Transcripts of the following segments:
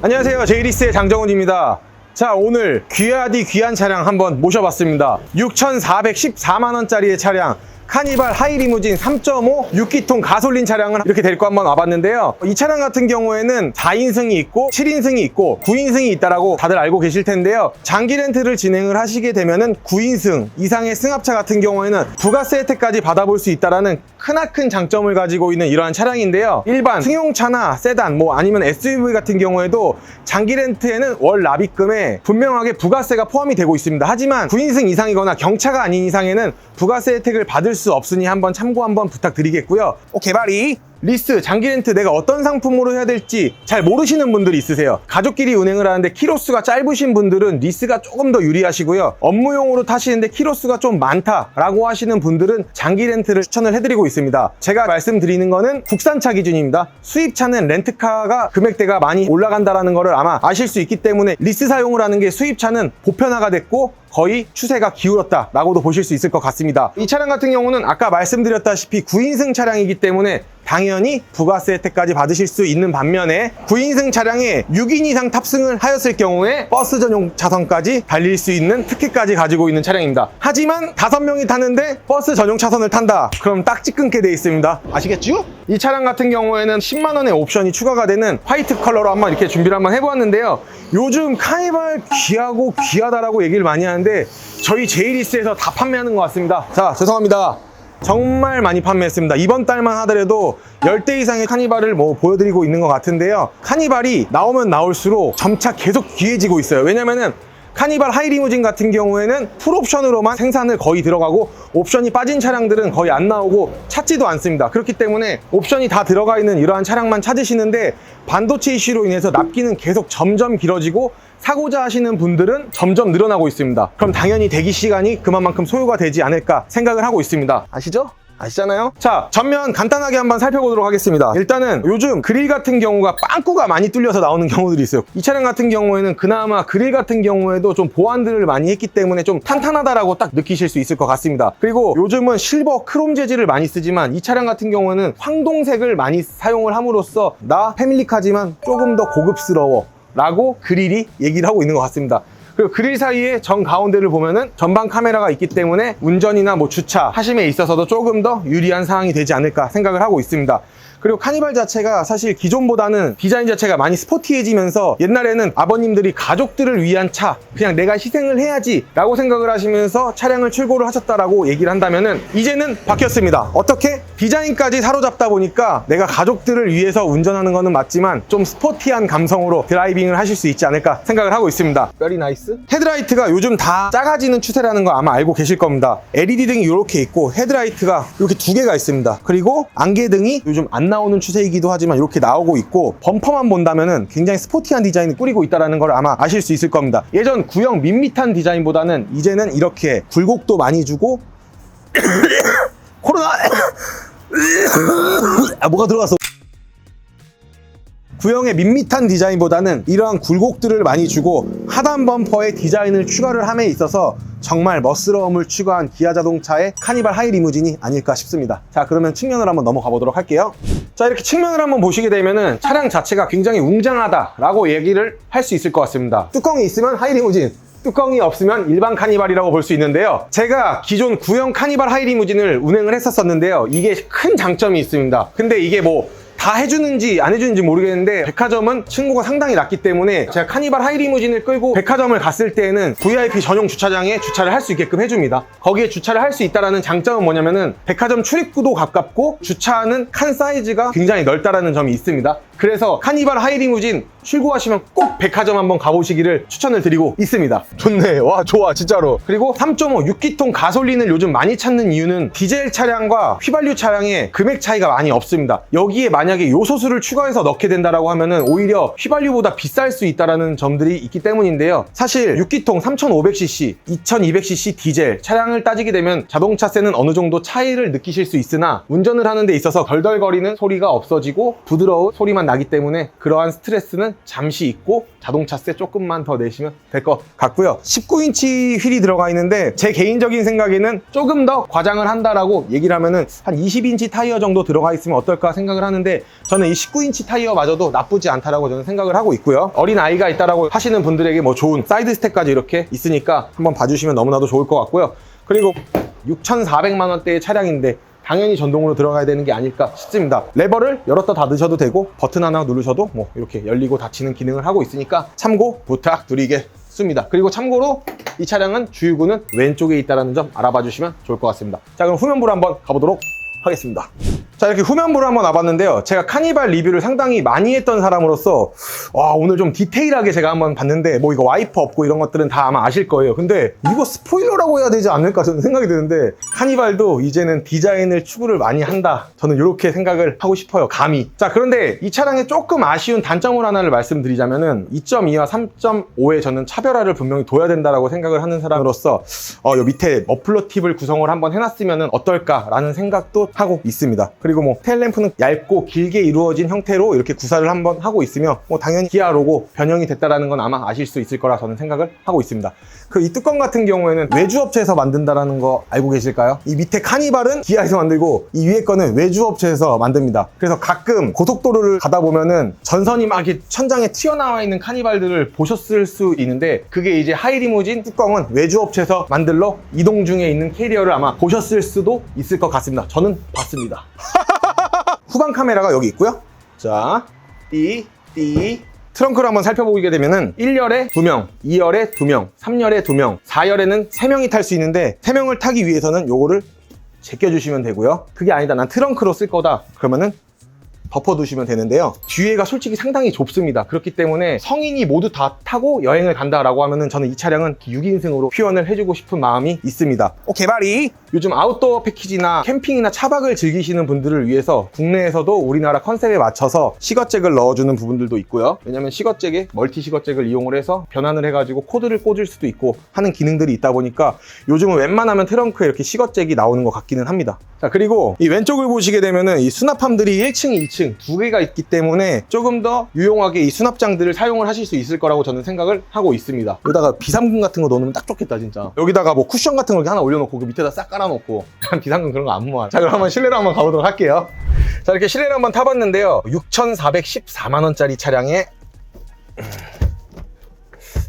안녕하세요, 제이리스의 장정훈입니다. 자, 오늘 귀하디 귀한 차량 한번 모셔봤습니다. 6,414만원짜리의 차량 카니발 하이리무진 3.5 6기통 가솔린 차량을 이렇게 데리고 한번 와봤는데요. 이 차량 같은 경우에는 4인승이 있고 7인승이 있고 9인승이 있다라고 다들 알고 계실 텐데요. 장기 렌트를 진행을 하시게 되면은 9인승 이상의 승합차 같은 경우에는 부가세 혜택까지 받아볼 수 있다라는 크나큰 장점을 가지고 있는 이러한 차량인데요. 일반 승용차나 세단 아니면 SUV 같은 경우에도 장기 렌트에는 월 납입금에 분명하게 부가세가 포함이 되고 있습니다. 하지만 9인승 이상이거나 경차가 아닌 이상에는 부가세 혜택을 받을 수 없으니 한번 참고 한번 부탁드리겠고요. 개발이 리스, 장기 렌트 내가 어떤 상품으로 해야 될지 잘 모르시는 분들이 있으세요. 가족끼리 운행을 하는데 키로수가 짧으신 분들은 리스가 조금 더 유리하시고요. 업무용으로 타시는데 키로수가 좀 많다라고 하시는 분들은 장기 렌트를 추천을 해드리고 있습니다. 제가 말씀드리는 거는 국산차 기준입니다. 수입차는 렌트카가 금액대가 많이 올라간다는 거를 아마 아실 수 있기 때문에 리스 사용을 하는 게 수입차는 보편화가 됐고 거의 추세가 기울었다라고도 보실 수 있을 것 같습니다. 이 차량 같은 경우는 아까 말씀드렸다시피 9인승 차량이기 때문에 당연히 부가세 혜택까지 받으실 수 있는 반면에 9인승 차량에 6인 이상 탑승을 하였을 경우에 버스 전용 차선까지 달릴 수 있는 특혜까지 가지고 있는 차량입니다. 하지만 5명이 타는데 버스 전용 차선을 탄다, 그럼 딱지 끊게 돼 있습니다. 아시겠죠? 이 차량 같은 경우에는 10만원의 옵션이 추가가 되는 화이트 컬러로 한번 이렇게 준비를 한번 해보았는데요. 요즘 카니발 귀하고 귀하다라고 얘기를 많이 하는데 저희 제이리스에서 다 판매하는 것 같습니다. 자, 죄송합니다. 정말 많이 판매했습니다. 이번 달만 하더라도 10대 이상의 카니발을 보여드리고 있는 것 같은데요. 카니발이 나오면 나올수록 점차 계속 귀해지고 있어요. 왜냐면은 카니발 하이리무진 같은 경우에는 풀옵션으로만 생산을 거의 들어가고 옵션이 빠진 차량들은 거의 안 나오고 찾지도 않습니다. 그렇기 때문에 옵션이 다 들어가 있는 이러한 차량만 찾으시는데 반도체 이슈로 인해서 납기는 계속 점점 길어지고 사고자 하시는 분들은 점점 늘어나고 있습니다. 그럼 당연히 대기 시간이 그만큼 소요가 되지 않을까 생각을 하고 있습니다. 아시죠? 아시잖아요? 자, 전면 간단하게 한번 살펴보도록 하겠습니다. 일단은 요즘 그릴 같은 경우가 빵꾸가 많이 뚫려서 나오는 경우들이 있어요. 이 차량 같은 경우에는 그나마 그릴 같은 경우에도 좀 보완들을 많이 했기 때문에 좀 탄탄하다라고 딱 느끼실 수 있을 것 같습니다. 그리고 요즘은 실버 크롬 재질을 많이 쓰지만 이 차량 같은 경우는 황동색을 많이 사용을 함으로써 나 패밀리카지만 조금 더 고급스러워 라고 그릴이 얘기를 하고 있는 것 같습니다. 그리고 그릴 사이에 정 가운데를 보면은 전방 카메라가 있기 때문에 운전이나 주차 하심에 있어서도 조금 더 유리한 상황이 되지 않을까 생각을 하고 있습니다. 그리고 카니발 자체가 사실 기존보다는 디자인 자체가 많이 스포티해지면서 옛날에는 아버님들이 가족들을 위한 차, 그냥 내가 희생을 해야지 라고 생각을 하시면서 차량을 출고를 하셨다라고 얘기를 한다면은 이제는 바뀌었습니다. 어떻게? 디자인까지 사로잡다 보니까 내가 가족들을 위해서 운전하는 거는 맞지만 좀 스포티한 감성으로 드라이빙을 하실 수 있지 않을까 생각을 하고 있습니다. Very nice. 헤드라이트가 요즘 다 작아지는 추세라는 거 아마 알고 계실 겁니다. LED 등이 이렇게 있고 헤드라이트가 이렇게 2개가 있습니다. 그리고 안개등이 요즘 안 나오는 추세이기도 하지만 이렇게 나오고 있고 범퍼만 본다면은 굉장히 스포티한 디자인을 꾸리고 있다는 걸 아마 아실 수 있을 겁니다. 예전 구형 밋밋한 디자인보다는 이제는 이렇게 굴곡도 많이 주고 코로나 뭐가 들어갔어. 구형의 밋밋한 디자인보다는 이러한 굴곡들을 많이 주고 하단 범퍼에 디자인을 추가를 함에 있어서 정말 멋스러움을 추가한 기아 자동차의 카니발 하이리무진이 아닐까 싶습니다. 자, 그러면 측면을 한번 넘어가 보도록 할게요. 자, 이렇게 측면을 한번 보시게 되면은 차량 자체가 굉장히 웅장하다라고 얘기를 할 수 있을 것 같습니다. 뚜껑이 있으면 하이리무진, 뚜껑이 없으면 일반 카니발이라고 볼 수 있는데요. 제가 기존 구형 카니발 하이리무진을 운행을 했었는데요. 이게 큰 장점이 있습니다. 근데 이게 다 해주는지 안 해주는지 모르겠는데 백화점은 층고가 상당히 낮기 때문에 제가 카니발 하이리무진을 끌고 백화점을 갔을 때에는 VIP 전용 주차장에 주차를 할 수 있게끔 해줍니다. 거기에 주차를 할 수 있다는 장점은 뭐냐면은 백화점 출입구도 가깝고 주차하는 칸 사이즈가 굉장히 넓다라는 점이 있습니다. 그래서 카니발 하이리무진 출고하시면 꼭 백화점 한번 가보시기를 추천을 드리고 있습니다. 좋네. 와, 좋아 진짜로. 그리고 3.5 6기통 가솔린을 요즘 많이 찾는 이유는 디젤 차량과 휘발유 차량의 금액 차이가 많이 없습니다. 여기에 만약에 요소수를 추가해서 넣게 된다라고 하면은 오히려 휘발유보다 비쌀 수 있다라는 점들이 있기 때문인데요. 사실 6기통 3500cc, 2200cc 디젤 차량을 따지게 되면 자동차세는 어느 정도 차이를 느끼실 수 있으나 운전을 하는 데 있어서 덜덜거리는 소리가 없어지고 부드러운 소리만 나기 때문에 그러한 스트레스는 잠시 잊고 자동차세 조금만 더 내시면 될 것 같고요. 19인치 휠이 들어가 있는데 제 개인적인 생각에는 조금 더 과장을 한다라고 얘기를 하면은 한 20인치 타이어 정도 들어가 있으면 어떨까 생각을 하는데, 저는 이 19인치 타이어마저도 나쁘지 않다라고 저는 생각을 하고 있고요. 어린 아이가 있다라고 하시는 분들에게 뭐 좋은 사이드 스텝까지 이렇게 있으니까 한번 봐주시면 너무나도 좋을 것 같고요. 그리고 6,400만 원대의 차량인데 당연히 전동으로 들어가야 되는 게 아닐까 싶습니다. 레버를 열었다 닫으셔도 되고 버튼 하나 누르셔도 뭐 이렇게 열리고 닫히는 기능을 하고 있으니까 참고 부탁드리겠습니다. 그리고 참고로 이 차량은 주유구는 왼쪽에 있다는 점 알아봐 주시면 좋을 것 같습니다. 자, 그럼 후면부로 한번 가보도록 하겠습니다. 자, 이렇게 후면부를 한번 와봤는데요. 제가 카니발 리뷰를 상당히 많이 했던 사람으로서 와, 오늘 좀 디테일하게 제가 한번 봤는데 뭐 이거 와이퍼 없고 이런 것들은 다 아마 아실 거예요. 근데 이거 스포일러라고 해야 되지 않을까 저는 생각이 드는데, 카니발도 이제는 디자인을 추구를 많이 한다, 저는 이렇게 생각을 하고 싶어요, 감히. 자, 그런데 이 차량에 조금 아쉬운 단점을 하나를 말씀드리자면은 2.2와 3.5에 저는 차별화를 분명히 둬야 된다라고 생각을 하는 사람으로서 요 밑에 머플러 팁을 구성을 한번 해놨으면 어떨까라는 생각도 하고 있습니다. 그리고 뭐 테일램프는 얇고 길게 이루어진 형태로 이렇게 구사를 한번 하고 있으며 뭐 당연히 기아 로고 변형이 됐다라는 건 아마 아실 수 있을 거라 저는 생각을 하고 있습니다. 그 이 뚜껑 같은 경우에는 외주업체에서 만든다라는 거 알고 계실까요? 이 밑에 카니발은 기아에서 만들고 이 위에 거는 외주업체에서 만듭니다. 그래서 가끔 고속도로를 가다 보면은 전선이 막 이렇게 천장에 튀어나와 있는 카니발들을 보셨을 수 있는데, 그게 이제 하이리무진 뚜껑은 외주업체에서 만들러 이동 중에 있는 캐리어를 아마 보셨을 수도 있을 것 같습니다. 저는 봤습니다. 후방 카메라가 여기 있고요. 자, 트렁크를 한번 살펴보게 되면은 1열에 2명, 2열에 2명, 3열에 2명, 4열에는 3명이 탈 수 있는데 3명을 타기 위해서는 요거를 제껴주시면 되고요. 그게 아니다, 난 트렁크로 쓸 거다, 그러면은 덮어두시면 되는데요. 뒤에가 솔직히 상당히 좁습니다. 그렇기 때문에 성인이 모두 다 타고 여행을 간다라고 하면은 저는 이 차량은 6인승으로 표현을 해주고 싶은 마음이 있습니다. 개발이 요즘 아웃도어 패키지나 캠핑이나 차박을 즐기시는 분들을 위해서 국내에서도 우리나라 컨셉에 맞춰서 시거잭을 넣어주는 부분들도 있고요. 왜냐면 시거잭에 멀티 시거잭을 이용을 해서 변환을 해가지고 코드를 꽂을 수도 있고 하는 기능들이 있다 보니까 요즘은 웬만하면 트렁크에 이렇게 시거잭이 나오는 것 같기는 합니다. 자, 그리고 이 왼쪽을 보시게 되면은 이 수납함들이 1층, 2층 두 개가 있기 때문에 조금 더 유용하게 이 수납장들을 사용을 하실 수 있을 거라고 저는 생각을 하고 있습니다. 여기다가 비상금 같은 거 넣으면 딱 좋겠다 진짜. 여기다가 뭐 쿠션 같은 거 이렇게 하나 올려놓고 그 밑에다 싹 깔아놓고 비상금 그런 거 안 모아. 자, 그럼 한번 실내로 한번 가보도록 할게요. 자, 이렇게 실내를 한번 타봤는데요. 6,414만 원짜리 차량에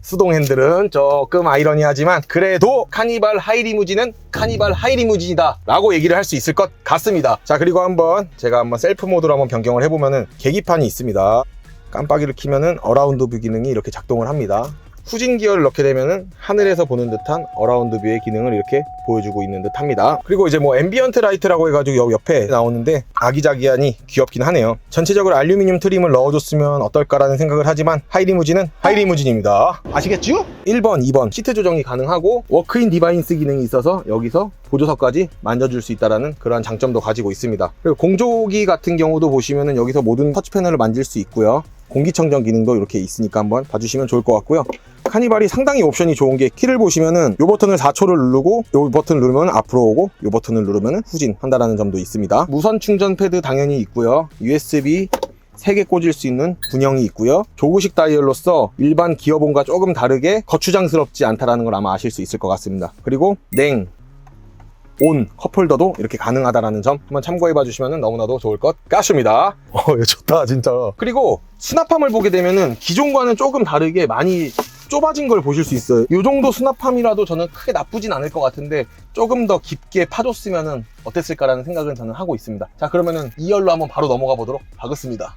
수동 핸들은 조금 아이러니하지만 그래도 카니발 하이리무진은 카니발 하이리무진이다 라고 얘기를 할 수 있을 것 같습니다. 자, 그리고 제가 한번 셀프 모드로 한번 변경을 해보면은 계기판이 있습니다. 깜빡이를 켜면은 어라운드 뷰 기능이 이렇게 작동을 합니다. 후진 기어를 넣게 되면은 하늘에서 보는 듯한 어라운드 뷰의 기능을 이렇게 보여주고 있는 듯 합니다. 그리고 이제 뭐 앰비언트 라이트라고 해가지고 여기 옆에 나오는데 아기자기하니 귀엽긴 하네요. 전체적으로 알루미늄 트림을 넣어줬으면 어떨까라는 생각을 하지만 하이리무진은 하이리무진입니다. 아시겠죠? 1번, 2번 시트 조정이 가능하고 워크인 디바인스 기능이 있어서 여기서 보조석까지 만져줄 수 있다는 그런 장점도 가지고 있습니다. 그리고 공조기 같은 경우도 보시면은 여기서 모든 터치 패널을 만질 수 있고요. 공기청정 기능도 이렇게 있으니까 한번 봐주시면 좋을 것 같고요. 카니발이 상당히 옵션이 좋은 게 키를 보시면은 이 버튼을 4초를 누르고 이 버튼을 누르면 앞으로 오고 이 버튼을 누르면 후진 한다는 점도 있습니다. 무선 충전 패드 당연히 있고요. USB 3개 꽂을 수 있는 군형이 있고요. 조구식 다이얼로서 일반 기어본과 조금 다르게 거추장스럽지 않다는 걸 아마 아실 수 있을 것 같습니다. 그리고 온 컵홀더도 이렇게 가능하다는 점 한번 참고해 봐주시면 너무나도 좋을 것 같습니다. 좋다 진짜. 그리고 수납함을 보게 되면은 기존과는 조금 다르게 많이 좁아진 걸 보실 수 있어요. 이 정도 수납함이라도 저는 크게 나쁘진 않을 것 같은데 조금 더 깊게 파줬으면 어땠을까라는 생각은 저는 하고 있습니다. 자, 그러면은 2열로 한번 바로 넘어가 보도록 하겠습니다.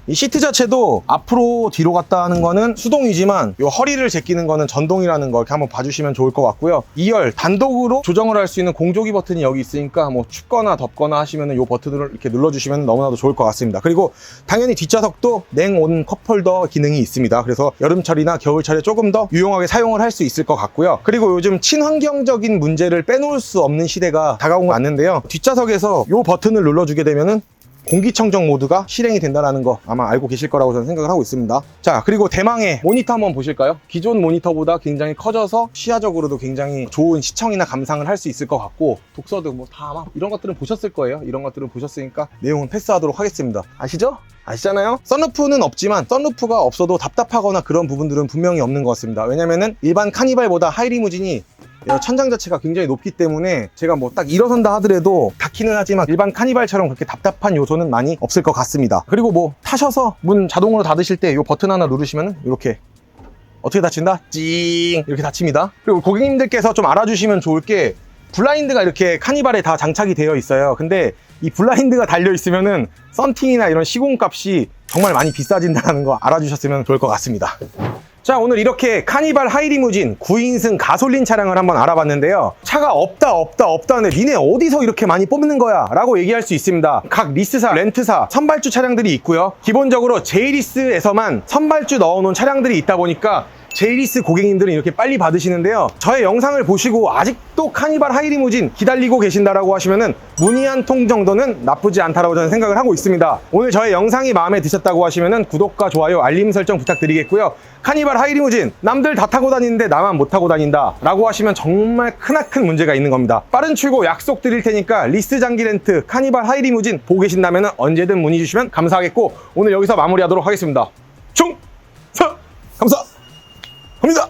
이 시트 자체도 앞으로 뒤로 갔다 하는 거는 수동이지만 이 허리를 제끼는 거는 전동이라는 거 이렇게 한번 봐주시면 좋을 것 같고요. 2열 단독으로 조정을 할 수 있는 공조기 버튼이 여기 있으니까 뭐 춥거나 덥거나 하시면 이 버튼을 이렇게 눌러주시면 너무나도 좋을 것 같습니다. 그리고 당연히 뒷좌석도 냉온 컵홀더 기능이 있습니다. 그래서 여름철이나 겨울철에 조금 더 유용하게 사용을 할 수 있을 것 같고요. 그리고 요즘 친환경적인 문제를 빼놓을 수 없는 시대가 다가온 것 같는데요. 뒷좌석에서 이 버튼을 눌러주게 되면은 공기청정 모드가 실행이 된다는 거 아마 알고 계실 거라고 저는 생각을 하고 있습니다. 자, 그리고 대망의 모니터 한번 보실까요? 기존 모니터보다 굉장히 커져서 시야적으로도 굉장히 좋은 시청이나 감상을 할 수 있을 것 같고, 독서도 뭐 다 아마 이런 것들은 보셨을 거예요. 이런 것들은 보셨으니까 내용은 패스하도록 하겠습니다. 아시죠? 아시잖아요? 썬루프는 없지만 썬루프가 없어도 답답하거나 그런 부분들은 분명히 없는 것 같습니다. 왜냐면은 일반 카니발보다 하이리무진이 천장 자체가 굉장히 높기 때문에 제가 뭐 딱 일어선다 하더라도 닿기는 하지만 일반 카니발처럼 그렇게 답답한 요소는 많이 없을 것 같습니다. 그리고 뭐 타셔서 문 자동으로 닫으실 때 이 버튼 하나 누르시면 이렇게 어떻게 닫힌다? 찡 이렇게 닫힙니다. 그리고 고객님들께서 좀 알아주시면 좋을 게 블라인드가 이렇게 카니발에 다 장착이 되어 있어요. 근데 이 블라인드가 달려 있으면은 썬팅이나 이런 시공값이 정말 많이 비싸진다는 거 알아주셨으면 좋을 것 같습니다. 자, 오늘 이렇게 카니발 하이리무진 9인승 가솔린 차량을 한번 알아봤는데요. 차가 없다는데 니네 어디서 이렇게 많이 뽑는 거야? 라고 얘기할 수 있습니다. 각 리스사, 렌트사, 선발주 차량들이 있고요. 기본적으로 제이리스에서만 선발주 넣어놓은 차량들이 있다 보니까 제이리스 고객님들은 이렇게 빨리 받으시는데요. 저의 영상을 보시고 아직도 카니발 하이리무진 기다리고 계신다라고 하시면은 문의 한 통 정도는 나쁘지 않다라고 저는 생각을 하고 있습니다. 오늘 저의 영상이 마음에 드셨다고 하시면은 구독과 좋아요, 알림 설정 부탁드리겠고요. 카니발 하이리무진 남들 다 타고 다니는데 나만 못 타고 다닌다 라고 하시면 정말 크나큰 문제가 있는 겁니다. 빠른 출고 약속 드릴 테니까 리스 장기 렌트 카니발 하이리무진 보고 계신다면 언제든 문의 주시면 감사하겠고, 오늘 여기서 마무리하도록 하겠습니다. 충성! 감사! 합니다.